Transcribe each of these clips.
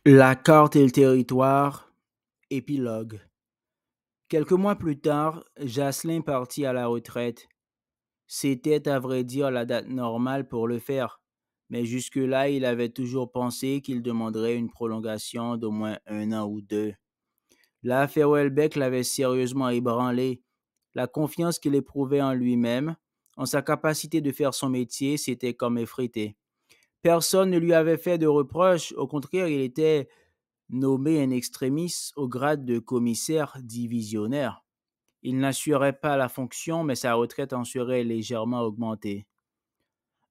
La carte et le territoire, épilogue. Quelques mois plus tard, Jocelyn partit à la retraite. C'était à vrai dire la date normale pour le faire, mais jusque-là il avait toujours pensé qu'il demanderait une prolongation d'au moins 1 an ou 2. L'affaire Welbeck l'avait sérieusement ébranlé. La confiance qu'il éprouvait en lui-même, en sa capacité de faire son métier, s'était comme effritée. Personne ne lui avait fait de reproches, au contraire il était nommé in extremis au grade de commissaire divisionnaire. Il n'assurait pas la fonction, mais sa retraite en serait légèrement augmentée.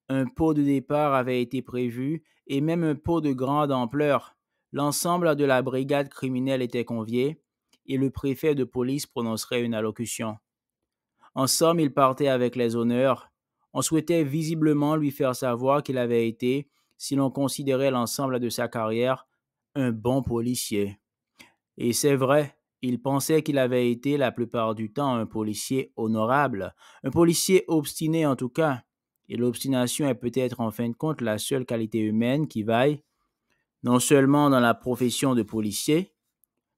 Un pot de départ avait été prévu, et même un pot de grande ampleur. L'ensemble de la brigade criminelle était convié, et le préfet de police prononcerait une allocution. En somme, il partait avec les honneurs. On souhaitait visiblement lui faire savoir qu'il avait été, si l'on considérait l'ensemble de sa carrière, un bon policier. Et c'est vrai, il pensait qu'il avait été la plupart du temps un policier honorable, un policier obstiné en tout cas. Et l'obstination est peut-être en fin de compte la seule qualité humaine qui vaille, non seulement dans la profession de policier,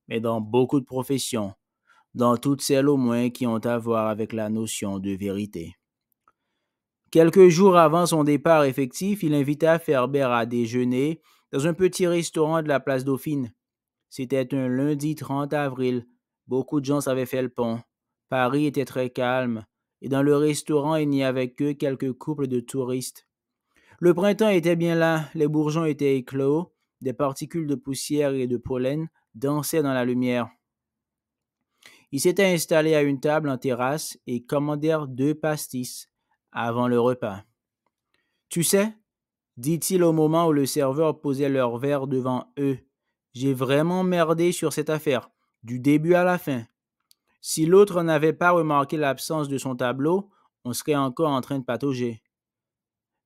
mais dans beaucoup de professions, dans toutes celles au moins qui ont à voir avec la notion de vérité. Quelques jours avant son départ effectif, il invita Ferber à déjeuner dans un petit restaurant de la place Dauphine. C'était un lundi 30 avril. Beaucoup de gens avaient fait le pont. Paris était très calme, et dans le restaurant il n'y avait que quelques couples de touristes. Le printemps était bien là, les bourgeons étaient éclos, des particules de poussière et de pollen dansaient dans la lumière. Ils s'étaient installés à une table en terrasse et commandèrent 2 pastis avant le repas. Tu sais, dit-il au moment où le serveur posait leur verre devant eux, j'ai vraiment merdé sur cette affaire, du début à la fin. Si l'autre n'avait pas remarqué l'absence de son tableau, on serait encore en train de patauger.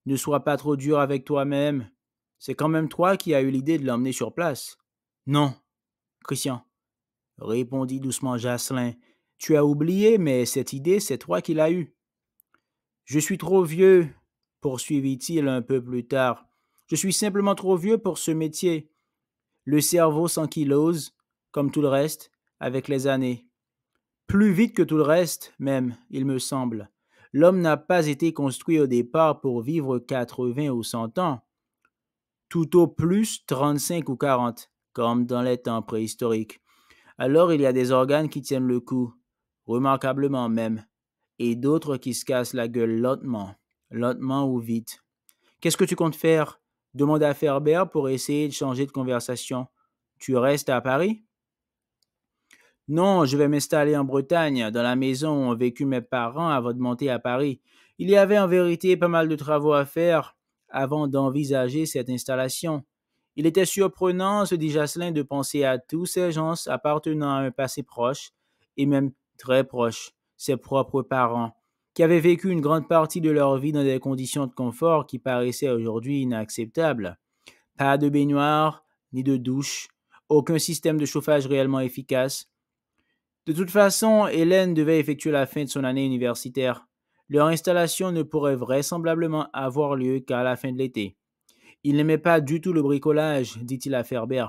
Ne sois pas trop dur avec toi-même. C'est quand même toi qui as eu l'idée de l'emmener sur place. Non, Christian, répondit doucement Jocelyn. Tu as oublié, mais cette idée, c'est toi qui l'as eue. Je suis trop vieux, poursuivit-il un peu plus tard. Je suis simplement trop vieux pour ce métier. Le cerveau s'ankylose, comme tout le reste, avec les années. Plus vite que tout le reste, même, il me semble. L'homme n'a pas été construit au départ pour vivre 80 ou 100 ans, tout au plus 35 ou 40, comme dans les temps préhistoriques. Alors il y a des organes qui tiennent le coup, remarquablement même, et d'autres qui se cassent la gueule lentement, lentement ou vite. Qu'est-ce que tu comptes faire? Demanda Ferber pour essayer de changer de conversation. Tu restes à Paris? Non, je vais m'installer en Bretagne, dans la maison où ont vécu mes parents avant de monter à Paris. Il y avait en vérité pas mal de travaux à faire avant d'envisager cette installation. Il était surprenant, se dit Jocelyn, de penser à tous ces gens appartenant à un passé proche, et même très proche, ses propres parents, qui avaient vécu une grande partie de leur vie dans des conditions de confort qui paraissaient aujourd'hui inacceptables. Pas de baignoire, ni de douche, aucun système de chauffage réellement efficace. De toute façon, Hélène devait effectuer la fin de son année universitaire. Leur installation ne pourrait vraisemblablement avoir lieu qu'à la fin de l'été. Il n'aimait pas du tout le bricolage, dit-il à Ferber,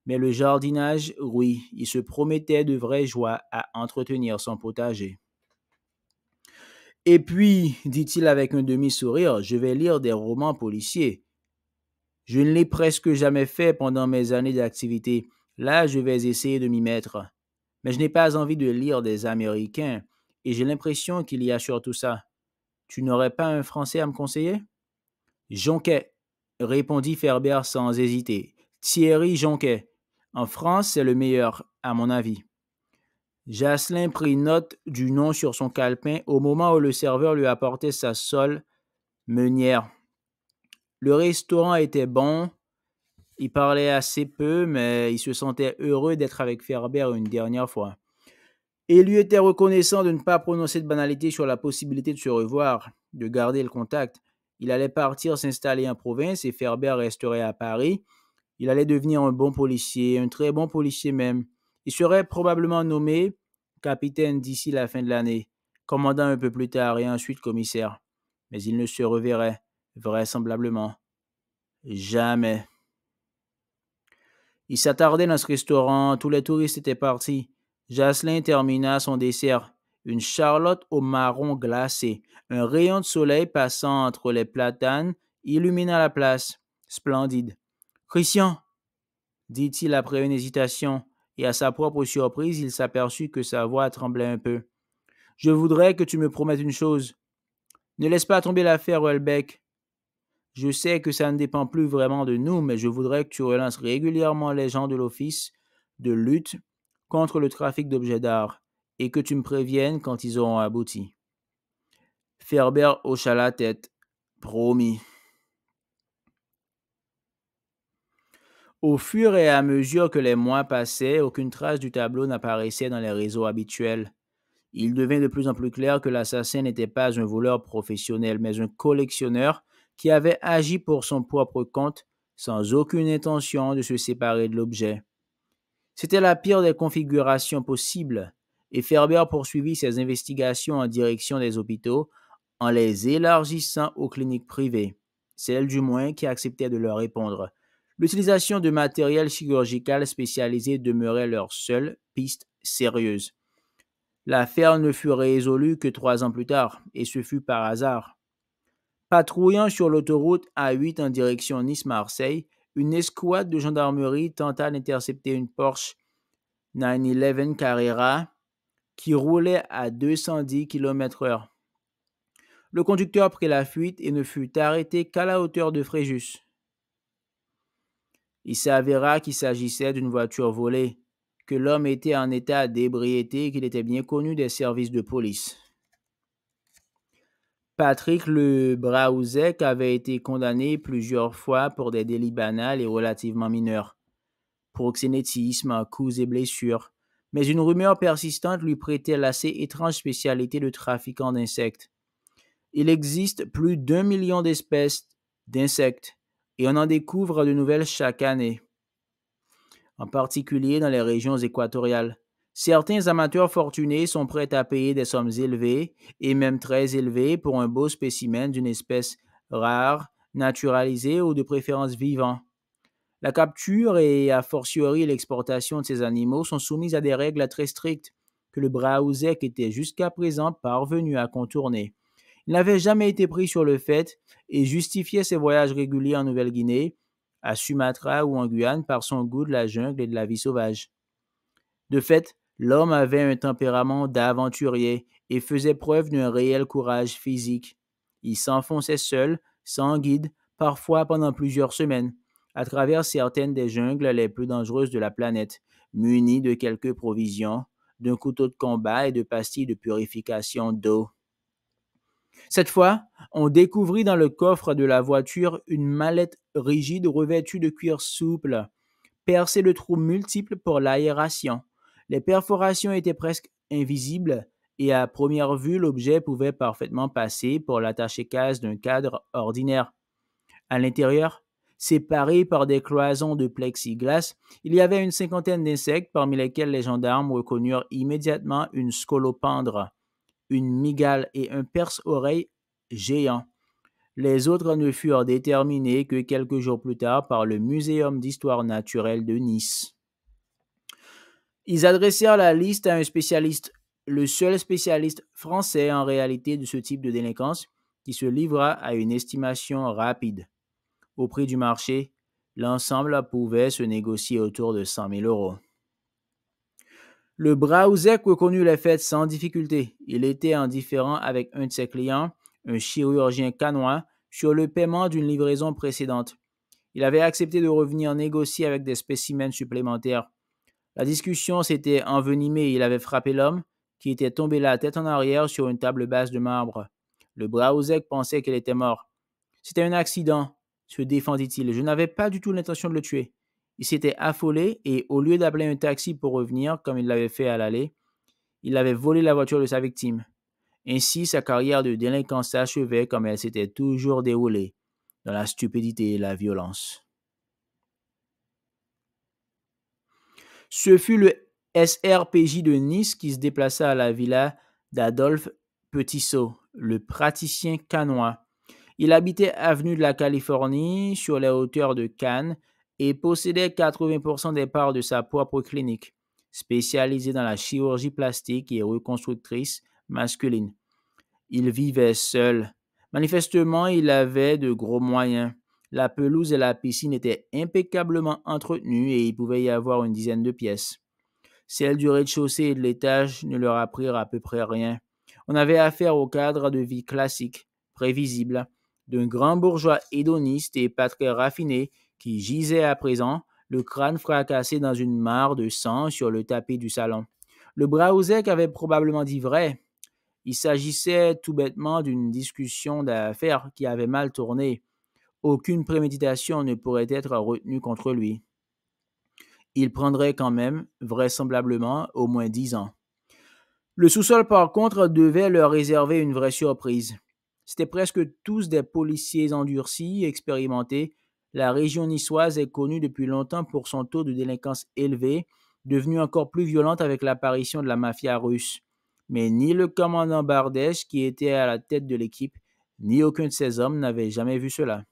mais le jardinage, oui, il se promettait de vraies joies à entretenir son potager. Et puis, dit-il avec un demi-sourire, je vais lire des romans policiers. Je ne l'ai presque jamais fait pendant mes années d'activité. Là, je vais essayer de m'y mettre. Mais je n'ai pas envie de lire des Américains, et j'ai l'impression qu'il y a surtout ça. Tu n'aurais pas un Français à me conseiller? Jonquet, répondit Ferber sans hésiter. Thierry Jonquet. En France, c'est le meilleur, à mon avis. Jocelyn prit note du nom sur son calepin au moment où le serveur lui apportait sa sole meunière. Le restaurant était bon, il parlait assez peu, mais il se sentait heureux d'être avec Ferber une dernière fois. Et il lui était reconnaissant de ne pas prononcer de banalité sur la possibilité de se revoir, de garder le contact. Il allait partir s'installer en province et Ferber resterait à Paris. Il allait devenir un bon policier, un très bon policier même. Il serait probablement nommé capitaine d'ici la fin de l'année, commandant un peu plus tard et ensuite commissaire. Mais il ne se reverrait, vraisemblablement, jamais. Il s'attardait dans ce restaurant, tous les touristes étaient partis. Jocelyn termina son dessert, une charlotte au marron glacé. Un rayon de soleil passant entre les platanes illumina la place. Splendide. Christian, dit-il après une hésitation, et à sa propre surprise, il s'aperçut que sa voix tremblait un peu. Je voudrais que tu me promettes une chose. Ne laisse pas tomber l'affaire Houellebecq. Je sais que ça ne dépend plus vraiment de nous, mais je voudrais que tu relances régulièrement les gens de l'Office de lutte contre le trafic d'objets d'art et que tu me préviennes quand ils auront abouti. Ferber hocha la tête. Promis. Au fur et à mesure que les mois passaient, aucune trace du tableau n'apparaissait dans les réseaux habituels. Il devint de plus en plus clair que l'assassin n'était pas un voleur professionnel, mais un collectionneur qui avait agi pour son propre compte, sans aucune intention de se séparer de l'objet. C'était la pire des configurations possibles, et Ferber poursuivit ses investigations en direction des hôpitaux en les élargissant aux cliniques privées, celles du moins qui acceptaient de leur répondre. L'utilisation de matériel chirurgical spécialisé demeurait leur seule piste sérieuse. L'affaire ne fut résolue que 3 ans plus tard, et ce fut par hasard. Patrouillant sur l'autoroute A8 en direction Nice-Marseille, une escouade de gendarmerie tenta d'intercepter une Porsche 911 Carrera qui roulait à 210 km/h. Le conducteur prit la fuite et ne fut arrêté qu'à la hauteur de Fréjus. Il s'avéra qu'il s'agissait d'une voiture volée, que l'homme était en état d'ébriété et qu'il était bien connu des services de police. Patrick Le Braouzek avait été condamné plusieurs fois pour des délits banals et relativement mineurs. Proxénétisme, coups et blessures. Mais une rumeur persistante lui prêtait l'assez étrange spécialité de trafiquant d'insectes. Il existe plus d'1 million d'espèces d'insectes et on en découvre de nouvelles chaque année, en particulier dans les régions équatoriales. Certains amateurs fortunés sont prêts à payer des sommes élevées, et même très élevées, pour un beau spécimen d'une espèce rare, naturalisée ou de préférence vivant. La capture et a fortiori l'exportation de ces animaux sont soumises à des règles très strictes que le Braouzek était jusqu'à présent parvenu à contourner. Il n'avait jamais été pris sur le fait et justifiait ses voyages réguliers en Nouvelle-Guinée, à Sumatra ou en Guyane par son goût de la jungle et de la vie sauvage. De fait, l'homme avait un tempérament d'aventurier et faisait preuve d'un réel courage physique. Il s'enfonçait seul, sans guide, parfois pendant plusieurs semaines, à travers certaines des jungles les plus dangereuses de la planète, muni de quelques provisions, d'un couteau de combat et de pastilles de purification d'eau. Cette fois, on découvrit dans le coffre de la voiture une mallette rigide revêtue de cuir souple, percée de trous multiples pour l'aération. Les perforations étaient presque invisibles et à première vue, l'objet pouvait parfaitement passer pour l'attaché-case d'un cadre ordinaire. À l'intérieur, séparés par des cloisons de plexiglas, il y avait une cinquantaine d'insectes parmi lesquels les gendarmes reconnurent immédiatement une scolopendre, une mygale et un perce-oreille géant. Les autres ne furent déterminés que quelques jours plus tard par le Muséum d'histoire naturelle de Nice. Ils adressèrent la liste à un spécialiste, le seul spécialiste français en réalité de ce type de délinquance, qui se livra à une estimation rapide. Au prix du marché, l'ensemble pouvait se négocier autour de 100 000 euros. Le Braouzek reconnut les faits sans difficulté. Il était en différend avec un de ses clients, un chirurgien canois, sur le paiement d'une livraison précédente. Il avait accepté de revenir négocier avec des spécimens supplémentaires. La discussion s'était envenimée et il avait frappé l'homme, qui était tombé la tête en arrière sur une table basse de marbre. Le Braouzek pensait qu'il était mort. « C'était un accident », se défendit-il. « Je n'avais pas du tout l'intention de le tuer. » Il s'était affolé et, au lieu d'appeler un taxi pour revenir, comme il l'avait fait à l'aller, il avait volé la voiture de sa victime. Ainsi, sa carrière de délinquant s'achevait comme elle s'était toujours déroulée, dans la stupidité et la violence. Ce fut le SRPJ de Nice qui se déplaça à la villa d'Adolphe Petitceau, le praticien canois. Il habitait avenue de la Californie, sur les hauteurs de Cannes, et possédait 80% des parts de sa propre clinique, spécialisée dans la chirurgie plastique et reconstructrice masculine. Il vivait seul. Manifestement, il avait de gros moyens. La pelouse et la piscine étaient impeccablement entretenues et il pouvait y avoir une dizaine de pièces. Celles du rez-de-chaussée et de l'étage ne leur apprirent à peu près rien. On avait affaire au cadre de vie classique, prévisible, d'un grand bourgeois hédoniste et pas très raffiné qui gisait à présent, le crâne fracassé dans une mare de sang sur le tapis du salon. Le Braouzek avait probablement dit vrai. Il s'agissait tout bêtement d'une discussion d'affaires qui avait mal tourné. Aucune préméditation ne pourrait être retenue contre lui. Il prendrait quand même, vraisemblablement, au moins 10 ans. Le sous-sol, par contre, devait leur réserver une vraie surprise. C'étaient presque tous des policiers endurcis, expérimentés. La région niçoise est connue depuis longtemps pour son taux de délinquance élevé, devenu encore plus violente avec l'apparition de la mafia russe. Mais ni le commandant Bardèche, qui était à la tête de l'équipe, ni aucun de ses hommes n'avaient jamais vu cela.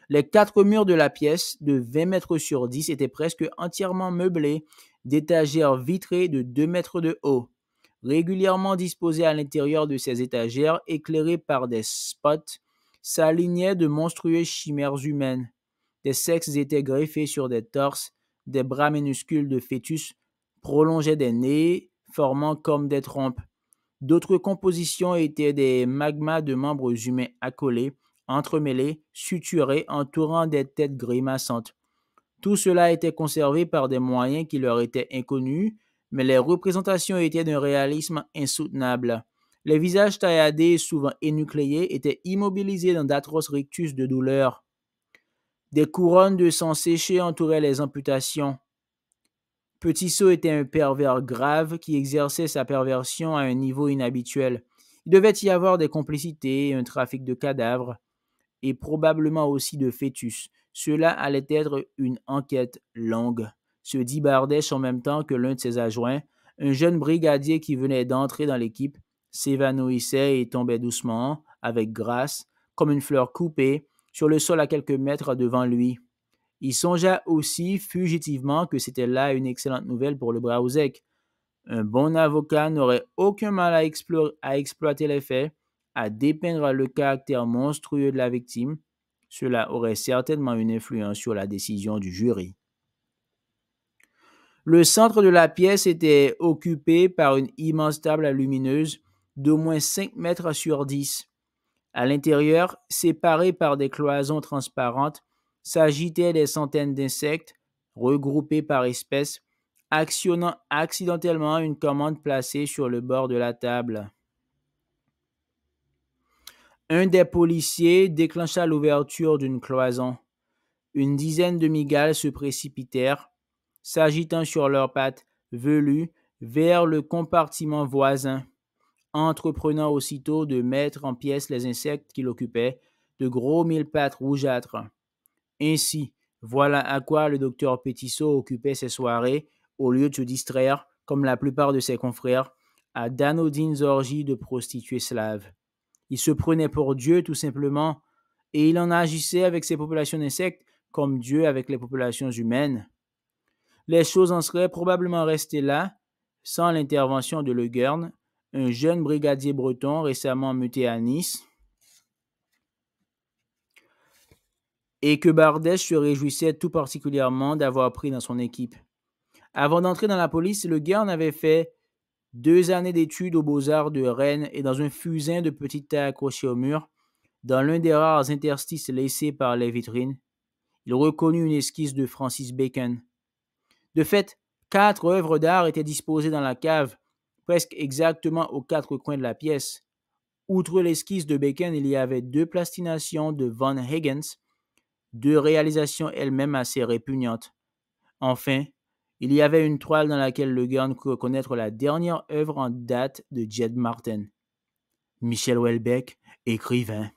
Les 4 murs de la pièce, de 20 mètres sur 10, étaient presque entièrement meublés d'étagères vitrées de 2 mètres de haut, régulièrement disposées à l'intérieur de ces étagères, éclairées par des spots, s'alignaient de monstrueuses chimères humaines. Des sexes étaient greffés sur des torses, des bras minuscules de fœtus prolongeaient des nez, formant comme des trompes. D'autres compositions étaient des magmas de membres humains accolés, entremêlés, suturés, entourant des têtes grimaçantes. Tout cela était conservé par des moyens qui leur étaient inconnus, mais les représentations étaient d'un réalisme insoutenable. Les visages tailladés, souvent énucléés, étaient immobilisés dans d'atroces rictus de douleur. Des couronnes de sang séché entouraient les amputations. Petit-Saut était un pervers grave qui exerçait sa perversion à un niveau inhabituel. Il devait y avoir des complicités, un trafic de cadavres et probablement aussi de fœtus. Cela allait être une enquête longue, se dit Bardèche en même temps que l'un de ses adjoints, un jeune brigadier qui venait d'entrer dans l'équipe, s'évanouissait et tombait doucement, avec grâce, comme une fleur coupée, sur le sol à quelques mètres devant lui. Il songea aussi fugitivement que c'était là une excellente nouvelle pour le Braouzek. Un bon avocat n'aurait aucun mal à exploiter les faits, à dépeindre le caractère monstrueux de la victime. Cela aurait certainement une influence sur la décision du jury. Le centre de la pièce était occupé par une immense table lumineuse d'au moins 5 mètres sur 10. À l'intérieur, séparés par des cloisons transparentes, s'agitaient des centaines d'insectes, regroupés par espèces, actionnant accidentellement une commande placée sur le bord de la table. Un des policiers déclencha l'ouverture d'une cloison. Une dizaine de migales se précipitèrent, s'agitant sur leurs pattes velues, vers le compartiment voisin, entreprenant aussitôt de mettre en pièces les insectes qui l'occupaient, de gros mille-pattes rougeâtres. Ainsi, voilà à quoi le docteur Petit-Saut occupait ses soirées, au lieu de se distraire, comme la plupart de ses confrères, à d'anodines orgies de prostituées slaves. Il se prenait pour Dieu tout simplement, et il en agissait avec ses populations d'insectes comme Dieu avec les populations humaines. Les choses en seraient probablement restées là, sans l'intervention de Le Gurn, un jeune brigadier breton récemment muté à Nice, et que Bardèche se réjouissait tout particulièrement d'avoir pris dans son équipe. Avant d'entrer dans la police, Le Gurn avait fait 2 années d'études aux Beaux-Arts de Rennes et dans un fusain de petite taille accroché au mur, dans l'un des rares interstices laissés par les vitrines, il reconnut une esquisse de Francis Bacon. De fait, 4 œuvres d'art étaient disposées dans la cave, presque exactement aux 4 coins de la pièce. Outre l'esquisse de Bacon, il y avait 2 plastinations de Von Higgins, 2 réalisations elles-mêmes assez répugnantes. Enfin, il y avait une toile dans laquelle Le Gurn crut reconnaître la dernière œuvre en date de Jed Martin. Michel Houellebecq, écrivain.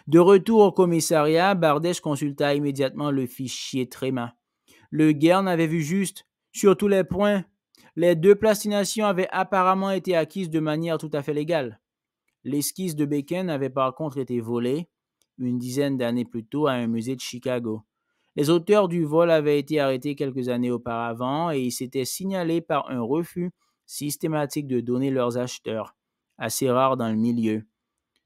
De retour au commissariat, Bardèche consulta immédiatement le fichier Tréma. Le Gurn avait vu juste, sur tous les points. Les 2 plastinations avaient apparemment été acquises de manière tout à fait légale. L'esquisse de Bacon avait par contre été volée, une dizaine d'années plus tôt, à un musée de Chicago. Les auteurs du vol avaient été arrêtés quelques années auparavant et ils s'étaient signalés par un refus systématique de donner leurs acheteurs, assez rare dans le milieu.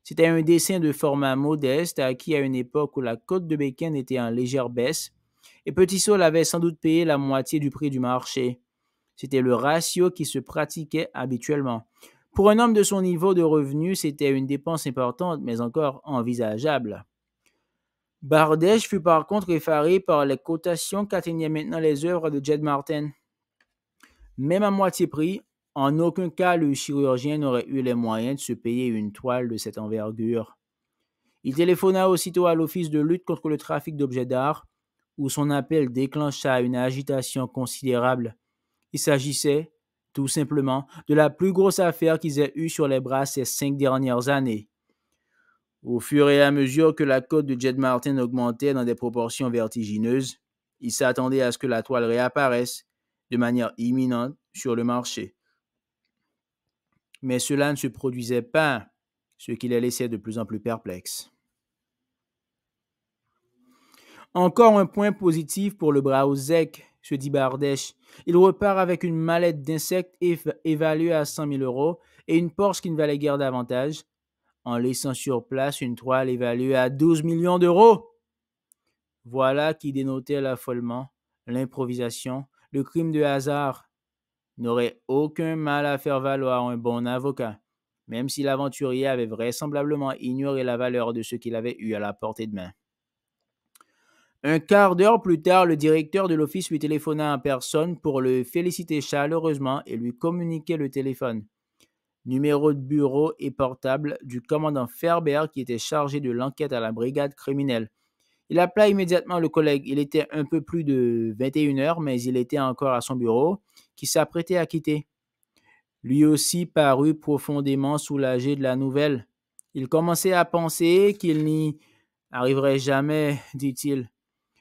C'était un dessin de format modeste acquis à une époque où la cote de Bacon était en légère baisse, et Petit Saul avait sans doute payé la moitié du prix du marché. C'était le ratio qui se pratiquait habituellement. Pour un homme de son niveau de revenu, c'était une dépense importante, mais encore envisageable. Bardèche fut par contre effaré par les cotations qu'atteignaient maintenant les œuvres de Jed Martin. Même à moitié prix, en aucun cas le chirurgien n'aurait eu les moyens de se payer une toile de cette envergure. Il téléphona aussitôt à l'Office de lutte contre le trafic d'objets d'art, où son appel déclencha une agitation considérable. Il s'agissait, tout simplement, de la plus grosse affaire qu'ils aient eue sur les bras ces 5 dernières années. Au fur et à mesure que la cote de Jed Martin augmentait dans des proportions vertigineuses, il s'attendait à ce que la toile réapparaisse de manière imminente sur le marché. Mais cela ne se produisait pas, ce qui les laissait de plus en plus perplexes. Encore un point positif pour le Brauzek, se dit Bardèche. Il repart avec une mallette d'insectes évaluée à 100 000 euros et une Porsche qui ne valait guère davantage, en laissant sur place une toile évaluée à 12 millions d'euros. Voilà qui dénotait l'affolement, l'improvisation, le crime de hasard. N'aurait aucun mal à faire valoir un bon avocat, même si l'aventurier avait vraisemblablement ignoré la valeur de ce qu'il avait eu à la portée de main. Un quart d'heure plus tard, le directeur de l'office lui téléphona en personne pour le féliciter chaleureusement et lui communiquer le téléphone, numéro de bureau et portable du commandant Ferber qui était chargé de l'enquête à la brigade criminelle. Il appela immédiatement le collègue. Il était un peu plus de 21 heures, mais il était encore à son bureau, qui s'apprêtait à quitter. Lui aussi parut profondément soulagé de la nouvelle. Il commençait à penser qu'il n'y arriverait jamais, dit-il.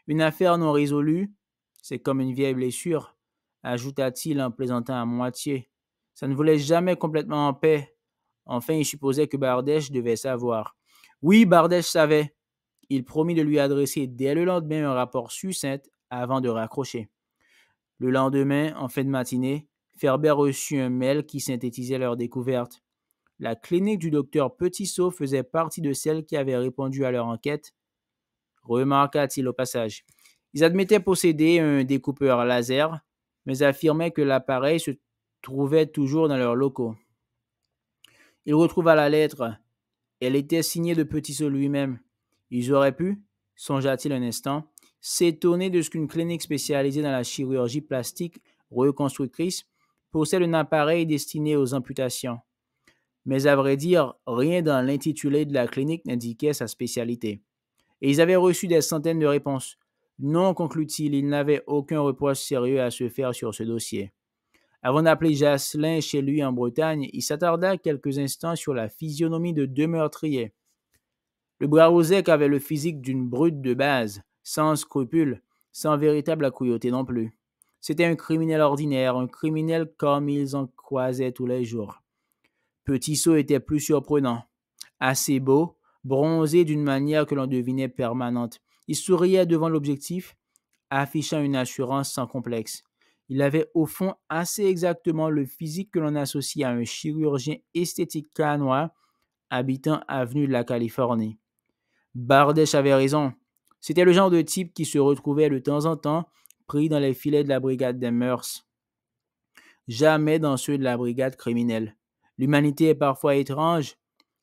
Une affaire non résolue, c'est comme une vieille blessure, ajouta-t-il en plaisantant à moitié. Ça ne voulait jamais complètement en paix. Enfin, il supposait que Bardèche devait savoir. Oui, Bardèche savait. Il promit de lui adresser dès le lendemain un rapport succinct avant de raccrocher. Le lendemain, en fin de matinée, Ferber reçut un mail qui synthétisait leur découverte. La clinique du docteur Petitceau faisait partie de celles qui avaient répondu à leur enquête, remarqua-t-il au passage. Ils admettaient posséder un découpeur laser, mais affirmaient que l'appareil se trouvait toujours dans leurs locaux. Il retrouva la lettre. Elle était signée de Petitceau lui-même. Ils auraient pu, songea-t-il un instant, s'étonner de ce qu'une clinique spécialisée dans la chirurgie plastique reconstructrice possède un appareil destiné aux amputations. Mais à vrai dire, rien dans l'intitulé de la clinique n'indiquait sa spécialité. Et ils avaient reçu des centaines de réponses. Non, conclut-il, il n'avait aucun reproche sérieux à se faire sur ce dossier. Avant d'appeler Jocelyn chez lui en Bretagne, il s'attarda quelques instants sur la physionomie de deux meurtriers. Le Brauzek avait le physique d'une brute de base, sans scrupules, sans véritable accouillouté non plus. C'était un criminel ordinaire, un criminel comme ils en croisaient tous les jours. Petitceau était plus surprenant. Assez beau, bronzé d'une manière que l'on devinait permanente. Il souriait devant l'objectif, affichant une assurance sans complexe. Il avait au fond assez exactement le physique que l'on associe à un chirurgien esthétique canois habitant avenue de la Californie. Bardèche avait raison. C'était le genre de type qui se retrouvait de temps en temps pris dans les filets de la brigade des mœurs. Jamais dans ceux de la brigade criminelle. L'humanité est parfois étrange,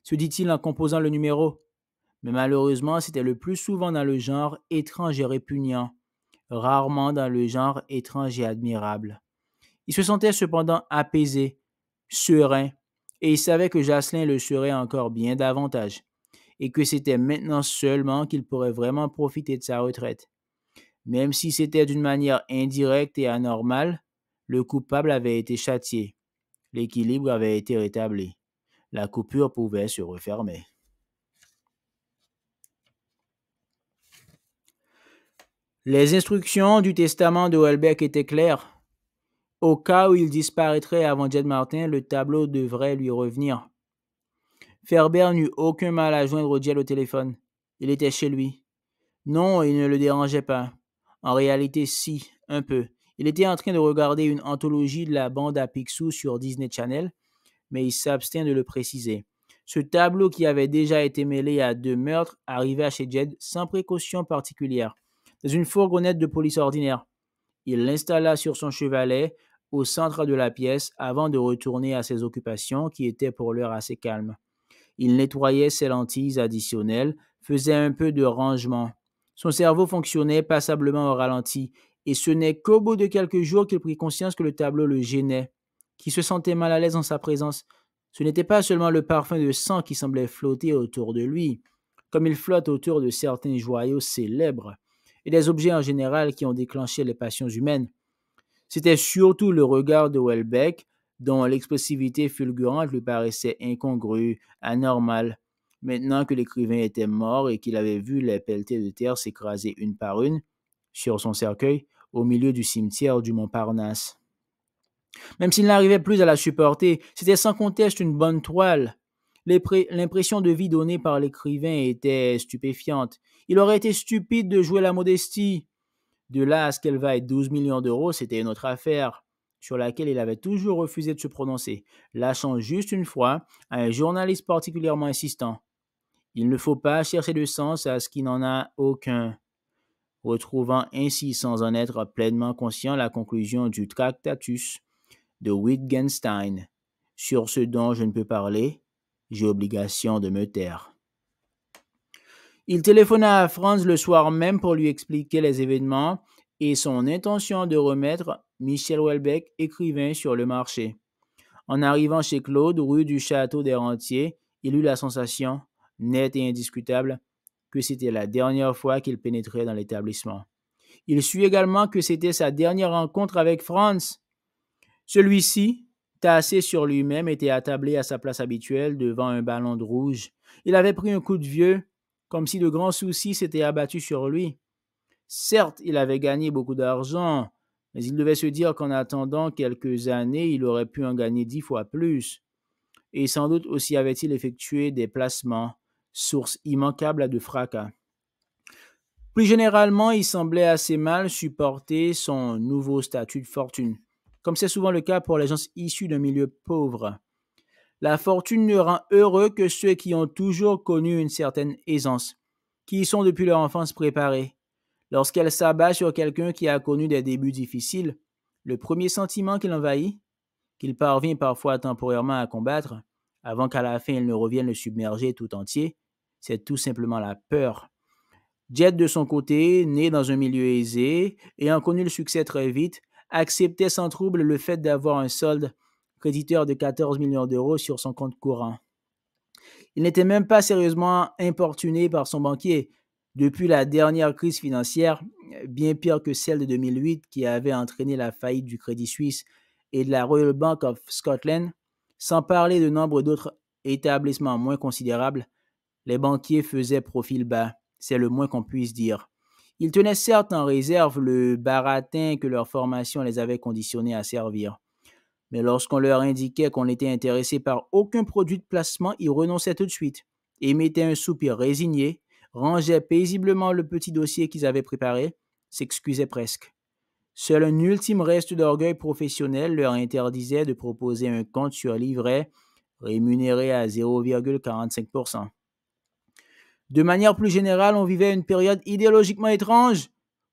se dit-il en composant le numéro. Mais malheureusement, c'était le plus souvent dans le genre étrange et répugnant, rarement dans le genre étrange et admirable. Il se sentait cependant apaisé, serein, et il savait que Jocelyn le serait encore bien davantage, et que c'était maintenant seulement qu'il pourrait vraiment profiter de sa retraite. Même si c'était d'une manière indirecte et anormale, le coupable avait été châtié, l'équilibre avait été rétabli, la coupure pouvait se refermer. Les instructions du testament de Houellebecq étaient claires. Au cas où il disparaîtrait avant Jed Martin, le tableau devrait lui revenir. Ferber n'eut aucun mal à joindre Jed au téléphone. Il était chez lui. Non, il ne le dérangeait pas. En réalité, si, un peu. Il était en train de regarder une anthologie de la bande à Picsou sur Disney Channel, mais il s'abstient de le préciser. Ce tableau qui avait déjà été mêlé à 2 meurtres arriva chez Jed sans précaution particulière, dans une fourgonnette de police ordinaire. Il l'installa sur son chevalet au centre de la pièce avant de retourner à ses occupations qui étaient pour l'heure assez calmes. Il nettoyait ses lentilles additionnelles, faisait un peu de rangement. Son cerveau fonctionnait passablement au ralenti, et ce n'est qu'au bout de quelques jours qu'il prit conscience que le tableau le gênait, qu'il se sentait mal à l'aise en sa présence. Ce n'était pas seulement le parfum de sang qui semblait flotter autour de lui, comme il flotte autour de certains joyaux célèbres, et des objets en général qui ont déclenché les passions humaines. C'était surtout le regard de Welbeck, dont l'expressivité fulgurante lui paraissait incongrue, anormale. Maintenant que l'écrivain était mort et qu'il avait vu les pelletées de terre s'écraser une par une sur son cercueil au milieu du cimetière du Montparnasse. Même s'il n'arrivait plus à la supporter, c'était sans conteste une bonne toile. L'impression de vie donnée par l'écrivain était stupéfiante. Il aurait été stupide de jouer la modestie. De là à ce qu'elle vaille 12 millions d'euros, c'était une autre affaire, sur laquelle il avait toujours refusé de se prononcer, lâchant juste une fois à un journaliste particulièrement insistant. Il ne faut pas chercher de sens à ce qui n'en a aucun, retrouvant ainsi sans en être pleinement conscient la conclusion du Tractatus de Wittgenstein. Sur ce dont je ne peux parler, j'ai obligation de me taire. Il téléphona à Franz le soir même pour lui expliquer les événements et son intention de remettre Michel Houellebecq, écrivain, sur le marché. En arrivant chez Claude, rue du Château des Rentiers, il eut la sensation, nette et indiscutable, que c'était la dernière fois qu'il pénétrait dans l'établissement. Il sut également que c'était sa dernière rencontre avec Franz. Celui-ci, tassé sur lui-même, était attablé à sa place habituelle devant un ballon de rouge. Il avait pris un coup de vieux, comme si de grands soucis s'étaient abattus sur lui. Certes, il avait gagné beaucoup d'argent, mais il devait se dire qu'en attendant quelques années, il aurait pu en gagner 10 fois plus. Et sans doute aussi avait-il effectué des placements, source immanquable de fracas. Plus généralement, il semblait assez mal supporter son nouveau statut de fortune, comme c'est souvent le cas pour les gens issus d'un milieu pauvre. La fortune ne rend heureux que ceux qui ont toujours connu une certaine aisance, qui y sont depuis leur enfance préparés. Lorsqu'elle s'abat sur quelqu'un qui a connu des débuts difficiles, le premier sentiment qui l'envahit, qu'il parvient parfois temporairement à combattre, avant qu'à la fin il ne revienne le submerger tout entier, c'est tout simplement la peur. Jed, de son côté, né dans un milieu aisé, ayant connu le succès très vite, acceptait sans trouble le fait d'avoir un solde créditeur de 14 millions d'euros sur son compte courant. Il n'était même pas sérieusement importuné par son banquier. Depuis la dernière crise financière, bien pire que celle de 2008 qui avait entraîné la faillite du Crédit Suisse et de la Royal Bank of Scotland, sans parler de nombre d'autres établissements moins considérables, les banquiers faisaient profil bas, c'est le moins qu'on puisse dire. Ils tenaient certes en réserve le baratin que leur formation les avait conditionnés à servir. Mais lorsqu'on leur indiquait qu'on n'était intéressé par aucun produit de placement, ils renonçaient tout de suite, émettaient un soupir résigné, rangeaient paisiblement le petit dossier qu'ils avaient préparé, s'excusaient presque. Seul un ultime reste d'orgueil professionnel leur interdisait de proposer un compte sur livret rémunéré à 0,45%. De manière plus générale, on vivait une période idéologiquement étrange,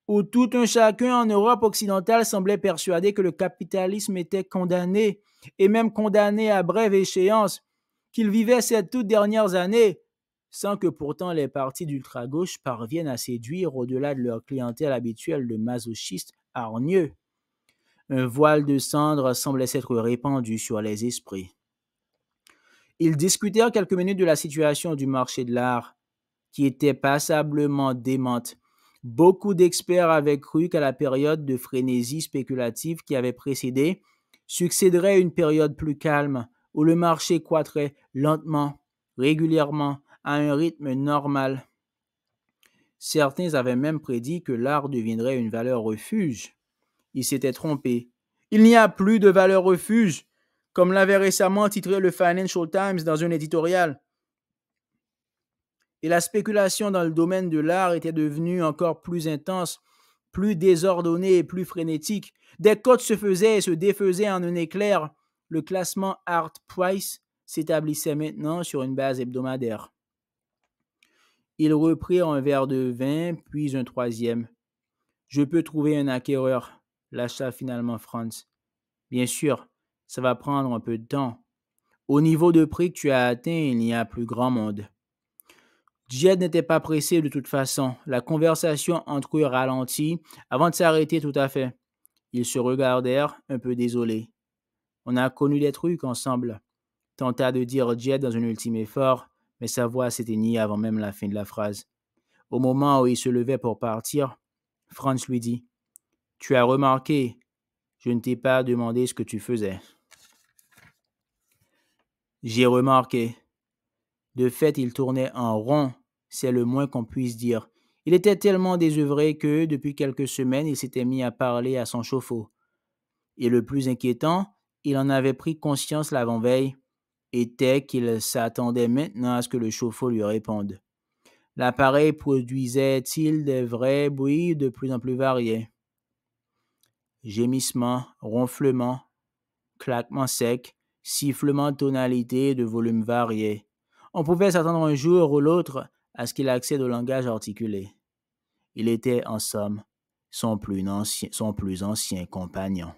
où tout un chacun en Europe occidentale semblait persuadé que le capitalisme était condamné, et même condamné à brève échéance, qu'il vivait ces toutes dernières années, sans que pourtant les partis d'ultra-gauche parviennent à séduire au-delà de leur clientèle habituelle de masochistes hargneux. Un voile de cendre semblait s'être répandu sur les esprits. Ils discutèrent quelques minutes de la situation du marché de l'art, qui était passablement démente. Beaucoup d'experts avaient cru qu'à la période de frénésie spéculative qui avait précédé, succéderait une période plus calme, où le marché croîtrait lentement, régulièrement, à un rythme normal. Certains avaient même prédit que l'art deviendrait une valeur refuge. Ils s'étaient trompés. Il n'y a plus de valeur refuge, comme l'avait récemment titré le Financial Times dans un éditorial. Et la spéculation dans le domaine de l'art était devenue encore plus intense plus désordonné et plus frénétique. Des cotes se faisaient et se défaisaient en un éclair. Le classement Hart Price s'établissait maintenant sur une base hebdomadaire. Ils reprirent un verre de vin, puis un troisième. Je peux trouver un acquéreur, lâcha finalement Franz. Bien sûr, ça va prendre un peu de temps. Au niveau de prix que tu as atteint, il n'y a plus grand monde. Jed n'était pas pressé de toute façon. La conversation entre eux ralentit avant de s'arrêter tout à fait. Ils se regardèrent, un peu désolés. On a connu des trucs ensemble, tenta de dire Jed dans un ultime effort, mais sa voix s'éteignit avant même la fin de la phrase. Au moment où il se levait pour partir, Franz lui dit « Tu as remarqué, je ne t'ai pas demandé ce que tu faisais. » J'ai remarqué. De fait, il tournait en rond, c'est le moins qu'on puisse dire. Il était tellement désœuvré que, depuis quelques semaines, il s'était mis à parler à son chauffe-eau. Et le plus inquiétant, il en avait pris conscience l'avant-veille, était qu'il s'attendait maintenant à ce que le chauffe-eau lui réponde. L'appareil produisait-il des vrais bruits de plus en plus variés? Gémissements, ronflements, claquements secs, sifflements de tonalité et de volume variés. On pouvait s'attendre un jour ou l'autre à ce qu'il accède au langage articulé. Il était, en somme, son plus ancien compagnon.